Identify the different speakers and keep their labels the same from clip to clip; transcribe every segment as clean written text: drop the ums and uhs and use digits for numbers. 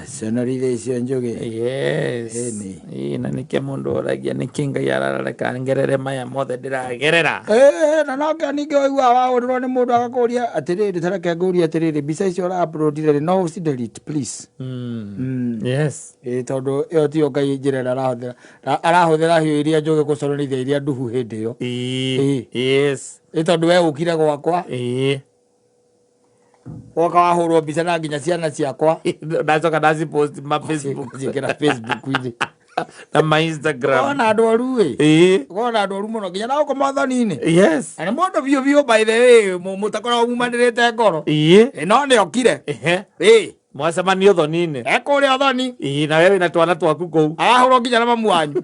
Speaker 1: Sonorire icio njugi.
Speaker 2: Yes. Na nike mundu oragia niki Ngai arareka ngerere maya mothe ndiragerera.
Speaker 1: Na no ningĩ waigua waũrĩrwo nĩ mũndũ agakũria atĩrĩrĩ tareke ngũria atĩrĩrĩ mbica icio ũra-uploadire no ũci delete please.
Speaker 2: Yes.
Speaker 1: Tondũ ĩyo tiyo Ngai njĩra arahũthĩra hiũ iria njũgĩ gũconorithia iria nduhu hĩndĩ ĩyo.
Speaker 2: Yes.
Speaker 1: Tondũ we ũkire gwakwa. Woka wahũrwo mbica na nginya ciana ciakwa.
Speaker 2: Ndacoka ndaci post ma Facebook.
Speaker 1: Njĩkĩra Facebook-inĩ.
Speaker 2: Na ma Instagram.
Speaker 1: Ona andũ oru ona andũ oru mũno nginya na gũkoma thoni-inĩ.
Speaker 2: Yes.
Speaker 1: Na mũndũ biũ by the way mũtakoragwo mumanĩrĩte ngoro. No nĩ okire.
Speaker 2: Mwacemanio thoni-inĩ.
Speaker 1: Ekũrĩa thoni.
Speaker 2: Na wewe na twana twaku kũu.
Speaker 1: Arahũrwo nginya na mamu wanyu.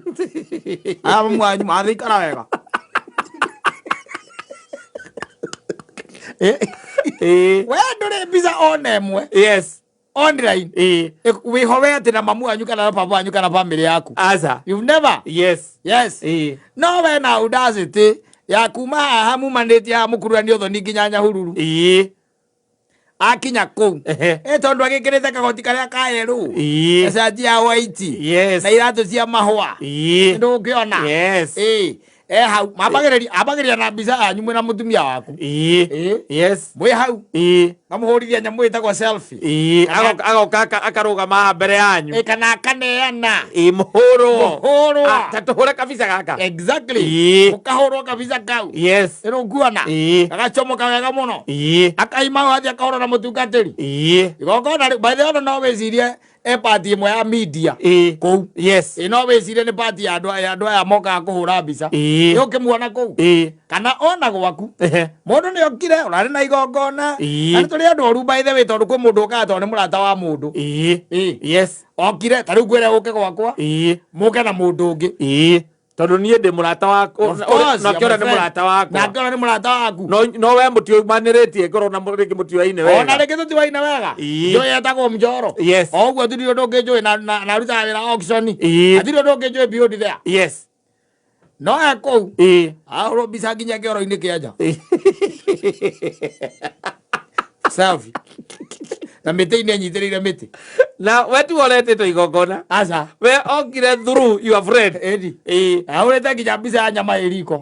Speaker 1: Mamu wanyu mathĩikara wega. We ndũrĩ mbica ona ĩmwe.
Speaker 2: Yes.
Speaker 1: Online. Wĩhowe atĩ na mamu wanyu kana na papa wanyu kana family yaku.
Speaker 2: Aza.
Speaker 1: You've never.
Speaker 2: Yes.
Speaker 1: No we na audacity ya kuma haha mumanĩtie haha mũkururanio thoni nginya Nyahururu. Akinya kũu. Tondũ agĩkĩrĩte kagoti karĩa ka yerũ. Gacanji ya white. Na iratũ cia mahũa. Nĩndũ ũkĩona. Hau mambagĩrĩria na mbica yanyu mwĩna mũtumia waku.
Speaker 2: Yes.
Speaker 1: Mwĩ hau. Ngamũhũrithia nyamũ ĩtagwo selfie.
Speaker 2: Agoka akarũgama mbere yanyu.
Speaker 1: Kana akaneana.
Speaker 2: Mũhũrwo. Tatũhũre kabica gaka.
Speaker 1: Exactly. Mũkahũrwo kabica kau.
Speaker 2: Yes.
Speaker 1: Nguona. Agacomoka wega mũno. Akaima wathi akahũrwo na mũtungatĩri. Igongona by the way no wĩcirie party ĩmwe ya media kũu.
Speaker 2: Yes.
Speaker 1: No wĩcirie nĩ party ya andũ aya mokaga kũhũra mbica. Ũkĩmuona kũu. Kana ona gwaku. Mũndũ nĩ okire ũrarĩ na igongona. Na nĩ tũrĩ andũ oru by the way tondũ kwĩ mũndũ ũkaga tondũ nĩ mũrata wa mũndũ.
Speaker 2: Yes.
Speaker 1: Okire ta rĩu ngwĩre ũke gwakwa. Mũke na mũndũ ũngĩ.
Speaker 2: Tondũ niĩ ndĩ mũrata waku na kĩora nĩ mũrata waku.
Speaker 1: Na kĩora nĩ mũrata waku.
Speaker 2: No we mũtiũmanĩrĩtie ngoro na rĩngĩ mũtiũaine wega.
Speaker 1: Ona rĩngĩ tũtiũaine wega. Njũĩ etagwo Mjoro.
Speaker 2: Yes.
Speaker 1: Oguo tũtirĩ ũndũ ũngĩ njũĩ na rutaga wĩra auction. Hatirĩ ũndũ ũngĩ njũĩ beyond there.
Speaker 2: Yes.
Speaker 1: No ekũu. Ahũrwo mbica nginya kĩoro-inĩ kĩa nja. Selfie. Na mĩtĩ-inĩ anyitĩrĩire mĩtĩ.
Speaker 2: Na we tu ũretĩtwo igongona.
Speaker 1: Aca.
Speaker 2: We okire through your friend.
Speaker 1: Ahũrĩte nginya mbica ya nyama ĩriko.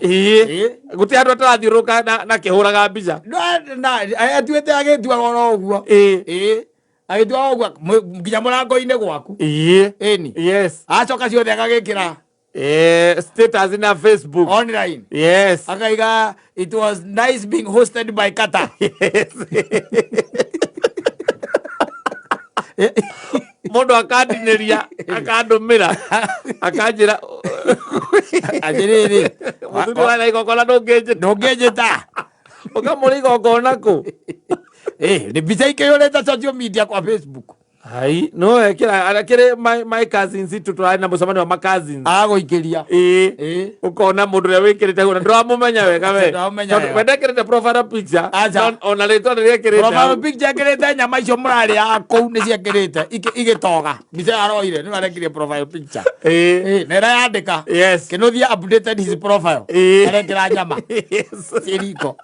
Speaker 2: Gũtirĩ andũ atarathiũrũrũka na kĩhũraga mbica.
Speaker 1: Atuĩte agĩtua oro ũguo. Agĩtua ũguo nginya mũrango-inĩ gwaku.
Speaker 2: Yes.
Speaker 1: Acoka ciothe agagĩkĩra.
Speaker 2: Status na Facebook.
Speaker 1: Online.
Speaker 2: Yes.
Speaker 1: Akaiga it was nice being hosted by Kata.
Speaker 2: Mũndũ akandinĩria akandũmĩra akanjĩra
Speaker 1: atĩrĩrĩ
Speaker 2: mũthuri wa igongona
Speaker 1: ndũngĩnjĩta
Speaker 2: ũkamũrĩ igongona kũ?
Speaker 1: Nĩ mbica ikĩihũrĩte social media kwa Facebook.
Speaker 2: Hai no ekĩra my cousins tũtwarĩ na mũcemanio wa my cousins
Speaker 1: agũikĩria.
Speaker 2: Ũkona mũndũ ũrĩa wĩkĩrĩte hũra ndũramũmenya wega we. We ndekĩrĩte profile picture ona rĩtwa rĩrĩa ekĩrĩte
Speaker 1: profile picture ekĩrĩte nyama icio mũrarĩa kũu nĩ ciekĩrĩte igĩtoga mbica yaroire nĩ arekirie profile picture. Na ĩrayandĩka Kĩnũthia updated his profile arekĩra nyama ciriko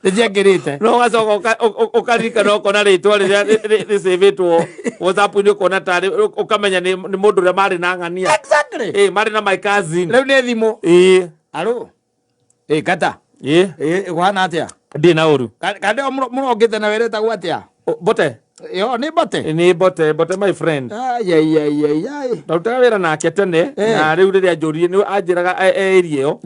Speaker 1: nĩciekĩrĩte.
Speaker 2: No gacoka ũkaririkana ũkona rĩtwa rĩrĩa rĩcĩvĩtwo WhatsApp-inĩ ũkona tarĩ ũkamenya nĩ mũndũ ũrĩa marĩ na ng'ania.
Speaker 1: Exactly.
Speaker 2: Marĩ na my cousin.
Speaker 1: Rĩu nĩ thimũ. Alo. Kata. Ũhana atĩa?
Speaker 2: Ndĩ na ũru.
Speaker 1: Kande mũrongĩte na wĩrĩtagwo atĩa?
Speaker 2: Bote.
Speaker 1: Yo nĩ Bote.
Speaker 2: Nĩ Bote my friend. Ndutaga wĩra nake tene na rĩu rĩrĩa njũriĩ nĩ anjĩraga area ĩyo.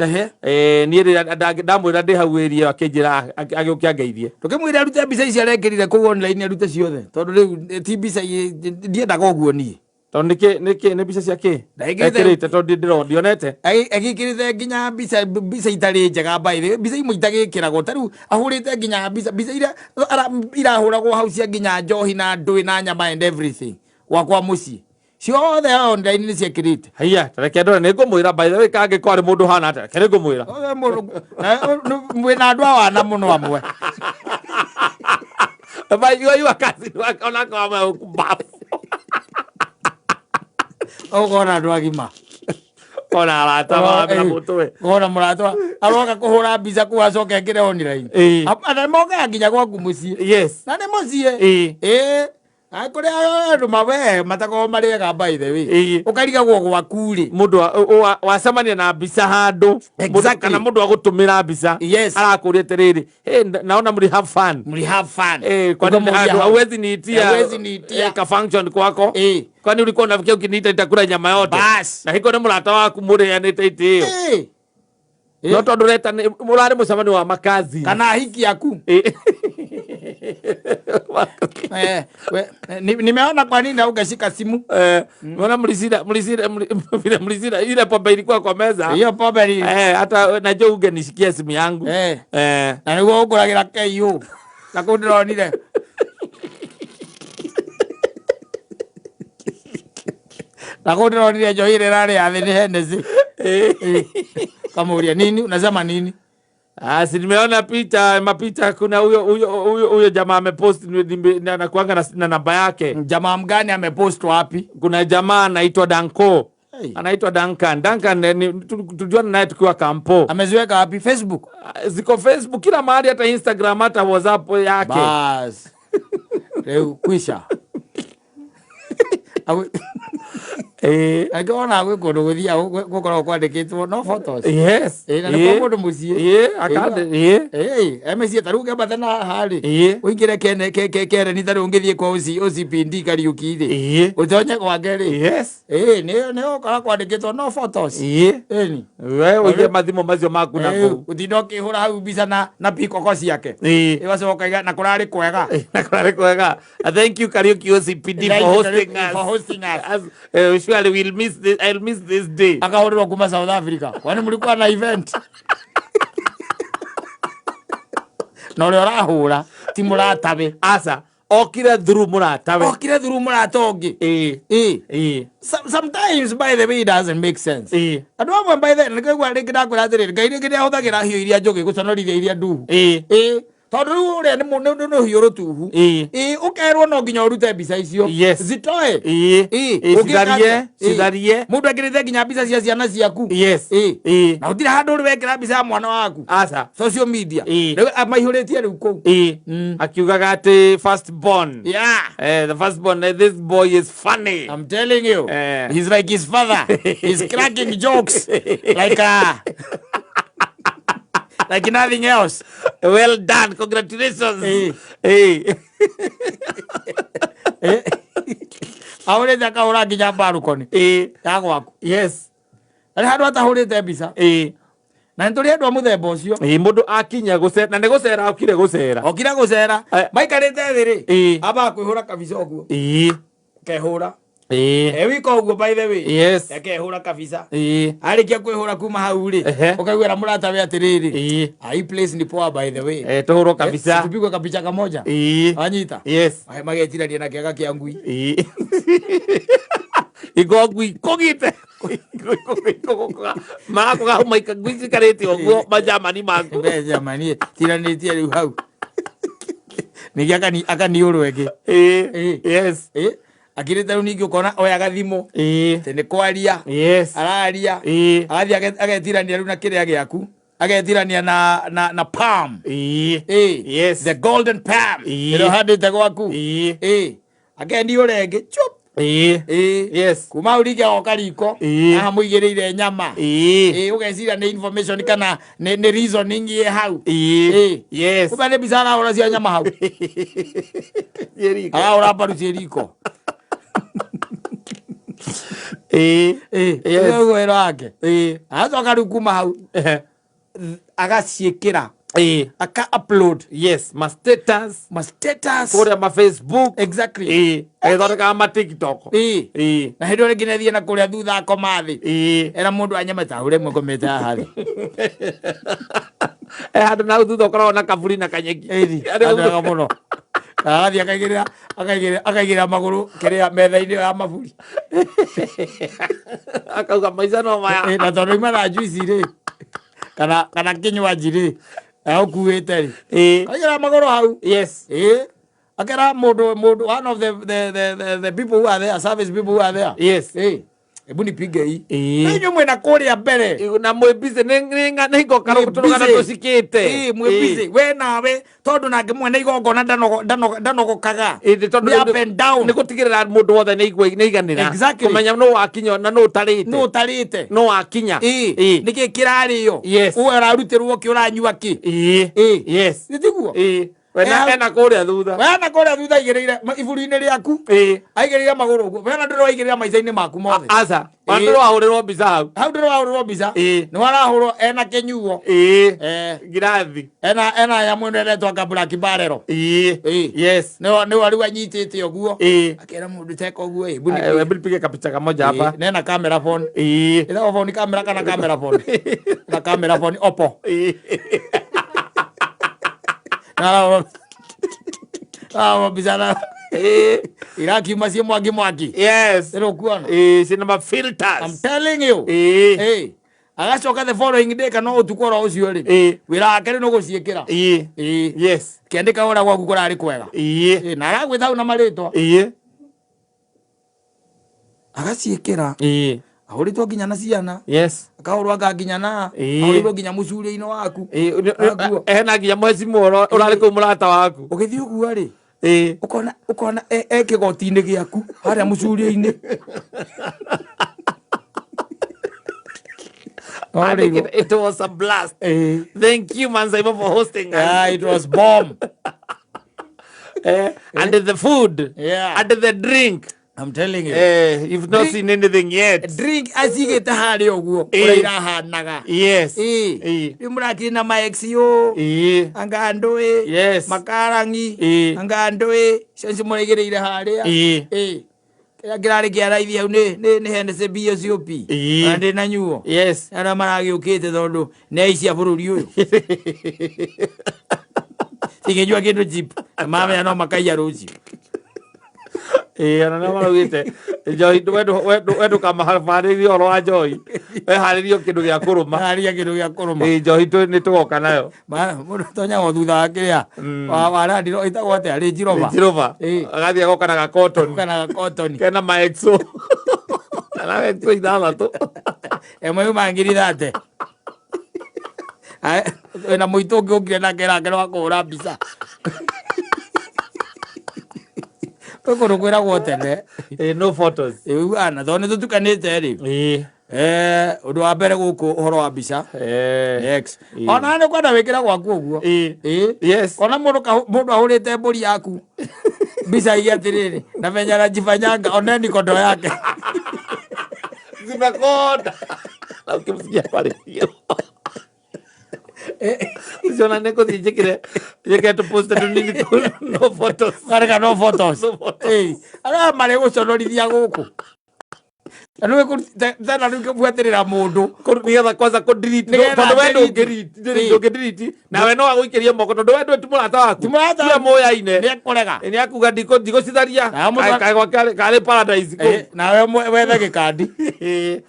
Speaker 2: Niĩ rĩrĩa ndamwĩra ndĩ hau area ĩyo akĩnjĩra agĩũkia ngeithie.
Speaker 1: Tũkĩmwĩra arute mbica icio arekĩrire kũu online arute ciothe tondũ rĩu ti mbica ndiendaga ũguo niĩ.
Speaker 2: Tondũ nĩ mbica cia kĩ? Ekĩrĩte tondũ ndionete.
Speaker 1: Agĩkĩrĩte nginya mbica itarĩ njega by the way. Mbica imwe itagĩkĩragwo ta rĩu ahũrĩte nginya mbica iria irahũragwo hau cia nginya njohi na ndũĩ na nyama and everything gwakwa mũciĩ ciothe online nĩ ciekĩrĩte.
Speaker 2: Haiya tareke ndore nĩ ngũmwĩra by the way kangĩkorwo arĩ mũndũ hana atĩa kĩrĩ ngũmwĩra.
Speaker 1: Mwĩna andũ a wana mũno amwe.
Speaker 2: You are cousin wakona kwa mbafu.
Speaker 1: Ũkona andũ agima.
Speaker 2: Kona arata wa mũtwe.
Speaker 1: Kona mũrata aroka kuhura mbica ku acoke ekire online ana moka nginya gwaku mucii
Speaker 2: yes
Speaker 1: na nĩ mũciĩ kũrĩ andũ mawe matako marĩ wega by the way ũkarigagwo gwaku rĩ
Speaker 2: mũndũ wacemania na mbica handũ kana mũndũ agũtũmĩra mbica arakũria atĩrĩrĩ naona mli have fun kwani hauwezi niitia ka function kwako kwani ulikuwa unafikia ukiniita nitakula nyama yote na hiko nĩ mũrata waku mũrĩanĩte itĩo no tondũ reta mũrarĩ mũcemanio wa makazi
Speaker 1: kana hiki yaku nimeona kwa nini ungeshika simu
Speaker 2: mbona mlisida ile pombe ilikuwa kwa meza
Speaker 1: hiyo pombe
Speaker 2: hata najua ungenishikia simu yangu
Speaker 1: na niguo ũgũragĩra KO na kũu ndĩronire na kũu ndĩronire njohi rĩrarĩa thĩ nĩ Hennessy kamuria nini unasema nini?
Speaker 2: Si nimeona mapicha kuna huyo jamaa amepost na kuanga na namba yake.
Speaker 1: Jamaa mgani amepost wapi?
Speaker 2: Kuna jamaa anaitwa Danko. Anaitwa Duncan. Tulijuana naye tukiwa kampo.
Speaker 1: Ameziweka wapi? Facebook?
Speaker 2: Ziko Facebook kila mahali, hata Instagram, hata WhatsApp yake.
Speaker 1: Bas. Leo kwisha. Akaona gwĩkũndũ gũthia gũkorwo kwandĩkĩtwo no photos na nĩ mũndũ mũciĩ emĩciĩ ta rĩu kĩambate na harĩ ũingĩre kereni ta rĩu ũngĩthiĩ kwa OCPD Kariuki-rĩ ũtonye gwake rĩ nĩ ũkora kwandĩkĩtwo no photos
Speaker 2: we ũige mathimo macio maku na kũu
Speaker 1: ũtinda ũkĩhũra hau mbica na pikoko ciake ĩgacoka na kũrarĩ kwega.
Speaker 2: Thank you Kariuki OCPD for hosting us. Surely I'll miss this day.
Speaker 1: Akahorirwo kuma South Africa. Kwani mlikuwa na event? Na ũrĩa ũrahũra ti mũratawe.
Speaker 2: Asa okire through mũratawe.
Speaker 1: Sometimes by the way it doesn't make sense. Andũ amwe by the way nĩkaigua rĩngĩ ndakwĩra atĩrĩrĩ Ngai rĩngĩ nĩahũthagĩra hiũ iria njũgĩ gũconorithia iria nduhu. Tondũ rĩu ũrĩa nĩ hiũ rũtuhu ũkerwo no nginya ũrute mbica icio zitoe
Speaker 2: citharie
Speaker 1: mũndũ ekĩrĩte nginya mbica cia ciana ciaku na ũtirĩ handũ ũrĩ wekĩra mbica ya mwana waku social media maihũrĩtie rĩu kũu
Speaker 2: akiugaga atĩ first born the first born this boy is funny.
Speaker 1: I'm telling you he's like his father. He's cracking jokes like nothing else.
Speaker 2: Well done, congratulations.
Speaker 1: Ahũrĩte akahũra nginya mbarukoni ya gwaku.
Speaker 2: Yes.
Speaker 1: Arĩ handũ atahũrĩte mbica na nĩtũrĩ andũ a mũthemba ũcio
Speaker 2: mũndũ akinya gũcera na nĩ gũcera okire gũcera
Speaker 1: maikarĩte thĩ rĩ ambaga kwĩhũra kabica ũguo kehũra wika ũguo by the way ekehũra kabica arĩkia kwĩhũra kuma hau rĩ ũkaiguĩra mũratawe atĩrĩrĩ hii place ni poa by the way
Speaker 2: tũhũrwo kabica
Speaker 1: tupigwe kabica kamoja wanyita magetirania na kĩaga kĩa ngui
Speaker 2: igongui kũgite magakoga maika ngui cikarĩte ũguo majamani maku
Speaker 1: jamani tiranĩtie rĩu hau nĩgĩ akaniũrwo ĩngĩ akirĩte rĩu ningĩ ũkona oyaga thimũ nĩ kwaria araria agathiĩ agetirania rĩu na kĩrĩa gĩaku agetirania na palm the golden palm ĩrĩa handĩte gwaku akendiũra ĩngĩ chup kuma hau rĩngĩ agoka riko haha mũigĩrĩire nyama ũgeciria nĩ information kana nĩ reasoning ĩ hau kumbe nĩ mbica arahũra cia nyama hau arahũra mbaru cia riko ũguo wĩra wake agacoka rĩu kuma hau agaciĩkĩra aka-upload
Speaker 2: ma status kũrĩa ma Facebook agĩthondekaga ma TikTok
Speaker 1: na hĩndĩ ĩyo rĩngĩ nĩthiĩ na kũrĩa thutha akoma thĩ era mũndũ anyama tahũre mwe ngomete haha thĩ
Speaker 2: handũ nau thutha ũkoragwo na kaburi na kanyeki
Speaker 1: andũ mũno agathiĩ akaigĩrĩra magũrũ kĩrĩa metha-inĩ ya maburi
Speaker 2: akauga maica no maya
Speaker 1: na tondũ ima na juici rĩ kana kinywaji rĩ ũkuĩte rĩ akaigĩrĩra magũrũ hau akera mũndũ one of the people who are there, service people who are there Ebu nipige hii. Na inyo mwena kore mbere.
Speaker 2: Na mwebize nĩ ngokara gũtũrũgana tũcikĩte.
Speaker 1: Mwebize. We nawe tondu nake mwena igongona ndanogokaga. Up and down.
Speaker 2: Nĩ gũtigĩrĩra mũndũ wothe nĩ iganĩra. Kũmenya nũ wakinya na nũ ũtarĩte. Nũ wakinya.
Speaker 1: Nĩkĩ kĩrarĩo. Uwe ũrarutĩrwo kĩ ũranyua kĩ.
Speaker 2: Yes.
Speaker 1: Nĩtiguo.
Speaker 2: Wena kũrĩa thutha.
Speaker 1: Wena kũrĩa thutha igĩrĩire iburu-inĩ rĩaku. Aigĩrĩire magũrũ ũguo. Wena ndĩroigĩrĩra maica-inĩ maku mothe.
Speaker 2: Aca. Ndĩrahũrĩrwo mbica hau.
Speaker 1: Hau ndĩrahũrĩrwo mbica. Nĩ warahũrwo ena kĩnyuo.
Speaker 2: Ngirathi.
Speaker 1: Ena ya mwene retwa ka Black Barrel.
Speaker 2: Yes.
Speaker 1: Nĩ wariũ anyitĩte ũguo. Akĩra mũndũ teka ũguo.
Speaker 2: Hebu nipige kapicha kamoja hapa.
Speaker 1: Nena camera phone. Ila phone kamera kana camera phone. Na camera phone Oppo. Bizana. Iraki masie mwagi.
Speaker 2: Yes.
Speaker 1: Ero kuona.
Speaker 2: Cinema filters.
Speaker 1: I'm telling you. Agacoka the following day kana utukora ucio ri. Wira akere no guciikira.
Speaker 2: Yes.
Speaker 1: Kiandika ora gwaku kurari kwega. Na aragwitha na maritwa. Agaciikira. Ahũrĩtwo nginya na ciana.
Speaker 2: Yes.
Speaker 1: Akahũrwo nginya na. Ahũrĩtwo nginya mũcũrĩ-inĩ waku.
Speaker 2: Hena nginya mwecimu ũrarĩ kũu mũrata waku.
Speaker 1: Ũgĩthiĩ ũguo rĩ. Ũkona kĩgoti-inĩ gĩaku harĩa mũcũrĩ-inĩ.
Speaker 2: It was a blast. Thank you, Manzaiba, for hosting us.
Speaker 1: It was bomb.
Speaker 2: And the food. And the drink.
Speaker 1: I'm telling you.
Speaker 2: You've not seen anything yet.
Speaker 1: Drink asigete hari oguo. Urahanaga.
Speaker 2: Yes.
Speaker 1: Imuraki na maexio. Anga ndoe.
Speaker 2: Yes.
Speaker 1: Makarangi. Anga ndoe. Sense muregereire haria. Kaya kirari kia raithi hau ni Hennessy BSOP. Ande na nyuo.
Speaker 2: Yes.
Speaker 1: Ara maragiukite tondu ni aici a bururi uyu. Tingejua kindu chip. Mama no makaiya ruci.
Speaker 2: Ana marugite Joy wendu kamaharĩrio oro wa Joy weharĩrio kindu gia kuruma
Speaker 1: haria kindu gia kuruma
Speaker 2: Joy ni tugoka nayo
Speaker 1: mundu tonya go thutha akĩrĩa wa randiro itagwo atĩa Range-Rover
Speaker 2: agathie agoka na cotton kena maexo na exo ithathatũ
Speaker 1: ĩmwe yuma ngiri 30 na mũitũ ũngĩ ũngire nake nake wa kũhũra mbica kwĩragwo tene
Speaker 2: no photos
Speaker 1: ana thone tutukanĩte rĩ undu wa mbere gũkũ ũhoro wa mbica ona nĩ kwenda wĩkĩra gwaku ũguo ona mũndũ ahũrĩte mbũri yaku mbica igĩ atĩrĩrĩ na venye anajifanyanga oneni kondo yake
Speaker 2: zimekonda na ukimsikia pale Zona neko dijekire to post to nini no photos.
Speaker 1: Karega no photos. Ara mare guconorithia guku. Anu ko tana ru buatirira mundu
Speaker 2: ko nigetha kwanza ko delete tondu wendo delete na we no aguikiria moko tondu wendo tumurata waku tia moya-ine
Speaker 1: ni kurega
Speaker 2: ni akuga ndiko citharia kale paradise
Speaker 1: na we wethe gikandi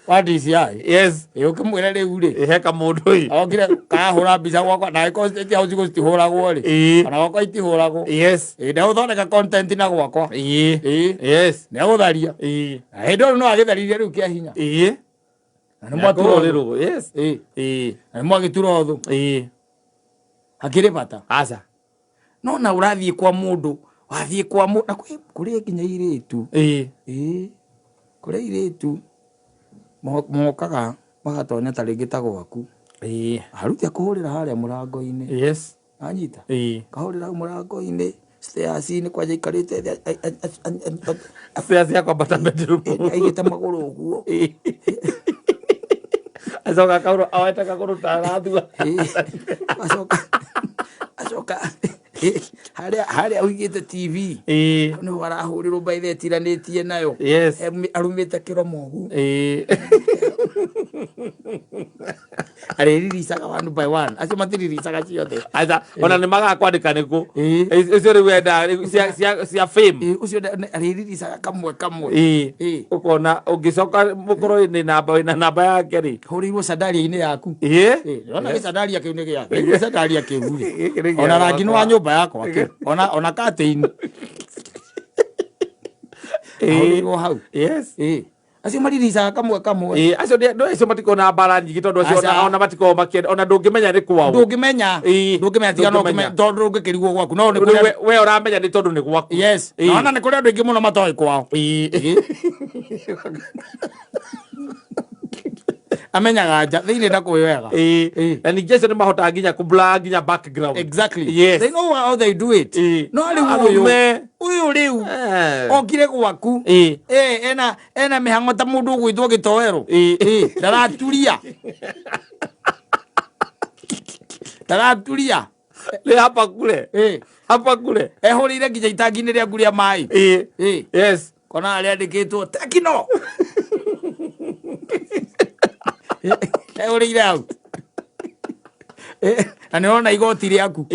Speaker 1: what is I
Speaker 2: yes
Speaker 1: ukimwira riu ri
Speaker 2: heka mundu uyu
Speaker 1: ogire kahura mbica gwakwa na iko house gustihuragwo ri kana gwakwa itihuragwo
Speaker 2: yes
Speaker 1: nda uthondeka content na gwakwa
Speaker 2: yes
Speaker 1: ne utharia ndo no agitharirie riu kia hinya na
Speaker 2: mwaturo yes
Speaker 1: na mwagituro thu akire bata
Speaker 2: aca
Speaker 1: no na urathie kwa mundu wathie kwa mundu na kuri nginya iritu kuri iritu mokaga magatonya ta ringi ta gwaku haruti akuhurira haria murango-ini
Speaker 2: yes
Speaker 1: anyita kahurira murango-ini stairs ni kwaje ikarite
Speaker 2: stairs yakwa bata bedroom
Speaker 1: aigite maguru uguo
Speaker 2: acoka kauro aweta kakuru tarathua
Speaker 1: acoka haria uigite TV no warahurirwo by the tiranitie nayo arumite kiromo ugu aririsaga one by one acio matiririsaga ciothe
Speaker 2: aca ona ni magakwandika niku icio riu wenda cia fame
Speaker 1: ucio aririsaga kamwe
Speaker 2: ukona ungicoka mukoro ni namba yake ri
Speaker 1: hurirwo sandaria-ini yaku ona sandaria kiu ni giake sandaria kiu ri ona rangi wa nyumba yakwa ona curtain hurirwo hau acio mariricaga kamwe
Speaker 2: acio acio matikona mbara nyingĩ tondũ acio ona matiko makĩenda ona ndũngĩmenya nĩ kwao
Speaker 1: ndũngĩmenya tiga no ũkĩmenya tondũ ndũngĩkĩrigwo gwaku no
Speaker 2: we ũramenya nĩ tondũ nĩ gwaku
Speaker 1: yes ona nĩ kũrĩ andũ aingĩ mũno matoĩ kwao amenyaga nja thĩinĩ na kũĩ wega
Speaker 2: na ningĩ acio nĩ mahotaga nginya kũblur nginya background
Speaker 1: exactly
Speaker 2: yes
Speaker 1: they know how they do it no rĩu ũyũ rĩu okire gwaku ena mĩhang'o ta mũndũ ũgwĩtwo gĩtoero ndaraturia
Speaker 2: nĩ hapa kure
Speaker 1: ehũrĩire nginya itangi-inĩ rĩa nguria maĩ
Speaker 2: yes
Speaker 1: kona arĩa andĩkĩtwo Tekino ehũrĩire hau na nĩ ona igoti rĩaku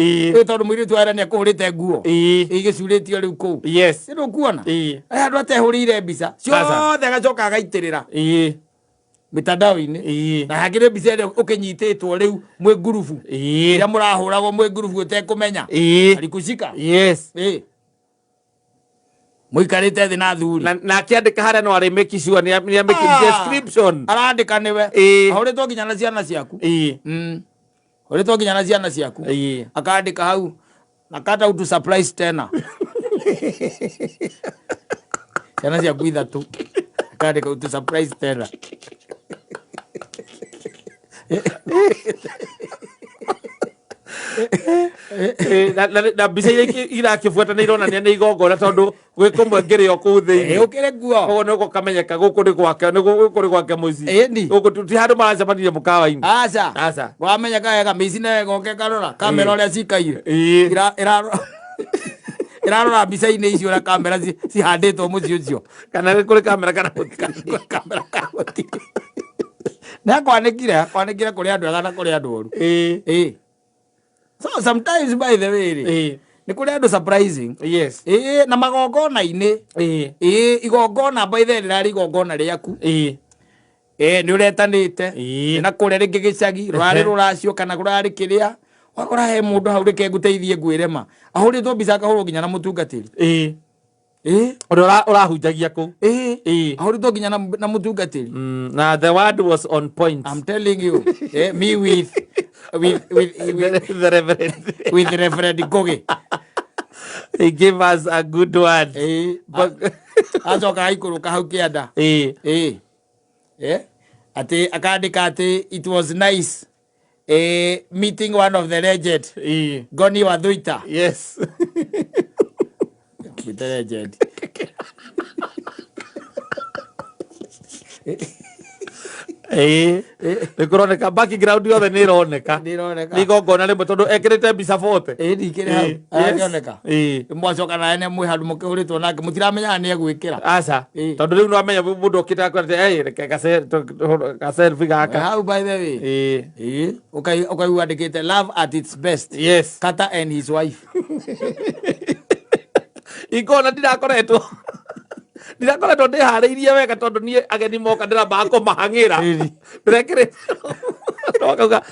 Speaker 1: tondũ mũirĩtu ara nĩ akũhũrĩte nguo igĩcurĩtio rĩu kũu
Speaker 2: yes
Speaker 1: nĩ kuona aya andũ atehũrĩire mbica ciothe agacoka agaitĩrĩra mitandao-inĩ na hakĩrĩ mbica ĩrĩa ũkĩnyitĩtwo rĩu mwĩ ngurubu iria mũrahũragwo mwĩ ngurubu ũtekũmenya alikushika
Speaker 2: yes
Speaker 1: mũikarĩte thĩ na thuri
Speaker 2: na akĩandĩka harĩa no arĩ make sure nĩ make description
Speaker 1: arandĩka nĩwe ahũrĩtwo nginya na ciana ciaku ahũrĩtwo nginya na ciana ciaku akandĩka hau nakata utu surprise tena ciana ciaku ithatũ akandĩka utu surprise tena
Speaker 2: na mbica iria irakĩbuata nĩ ironania nĩ igongona tondũ gwĩ kũmwe ngĩrĩ o kũu thĩinĩ
Speaker 1: ũkĩrĩ nguo
Speaker 2: koguo nĩ gũkamenyeka gũkũ nĩ gwake mũciĩ gũkũ ti handũ maracemanirie mũkawa-inĩ
Speaker 1: aca wamenyeka wega mĩici na goke karora kamera ũrĩa cikaire irarora mbica-inĩ icio ũrĩa kamera cihandĩtwo mũciĩ ũcio
Speaker 2: kana nĩ kũrĩ kamera kana
Speaker 1: nĩ akwanĩkire kũrĩ andũ ega na kũrĩ andũ oru so sometimes by the way nĩ kũrĩ andũ surprising
Speaker 2: yes
Speaker 1: na magongona-inĩ igongona by the way rĩrarĩ igongona rĩaku nĩ ũretanĩte na kũrĩa rĩngĩ gĩcagi rũrarĩ rũracio kana rũrarĩ kĩrĩa wakora he mũndũ hau reke ngũteithie ngwĩrema ahũrĩtwo mbica akahũrwo nginya na mũtungatĩri
Speaker 2: ũrĩa ũrahunjagia kũu
Speaker 1: ahũrĩtwo nginya na mũtungatĩri
Speaker 2: na the word was on point.
Speaker 1: I'm telling you me with
Speaker 2: the
Speaker 1: Reverend Goge
Speaker 2: he gave us a good word
Speaker 1: acoka aikũrũka hau kĩanda atĩ akandĩka atĩ it was nice meeting one of the legend Goni Wathuita
Speaker 2: yes
Speaker 1: with the legend
Speaker 2: nĩ kũroneka background yothe nĩ ĩroneka nĩ igongona rĩmwe tondũ ekĩrĩte mbica bote
Speaker 1: ndikĩrĩ hau akĩoneka mwacoka nawe nĩ mwĩ handũ mũkĩhũrĩtwo nake mũtiramenyaga nĩ egwĩkĩra
Speaker 2: aca tondũ rĩu no amenya mũndũ okĩte akwĩrĩte reke gaselfie gaka
Speaker 1: hau by the way ũkaigua andĩkĩte love at its best
Speaker 2: yes
Speaker 1: Kata and his wife
Speaker 2: ikona ndirakoretwo ndĩharĩirie wega tondũ niĩ ageni moka ndĩrambaga kũmahang'ĩra ndĩrekĩrĩte akauga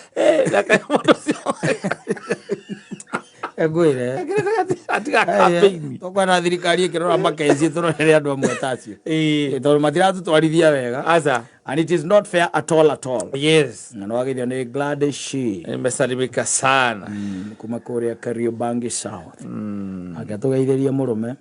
Speaker 2: reke mũndũ ũcio
Speaker 1: ngwĩre tũkwenda thirikari ĩkĩrora makenzi tũrorere andũ amwe tacio tondũ matiratũtwarithia wega and it is not fair at all
Speaker 2: yes
Speaker 1: na nĩwagithio nĩ Gladys Shee
Speaker 2: nimesalimika sana
Speaker 1: kuma kũrĩa Kariobangi South akĩatũgeithĩria mũrũme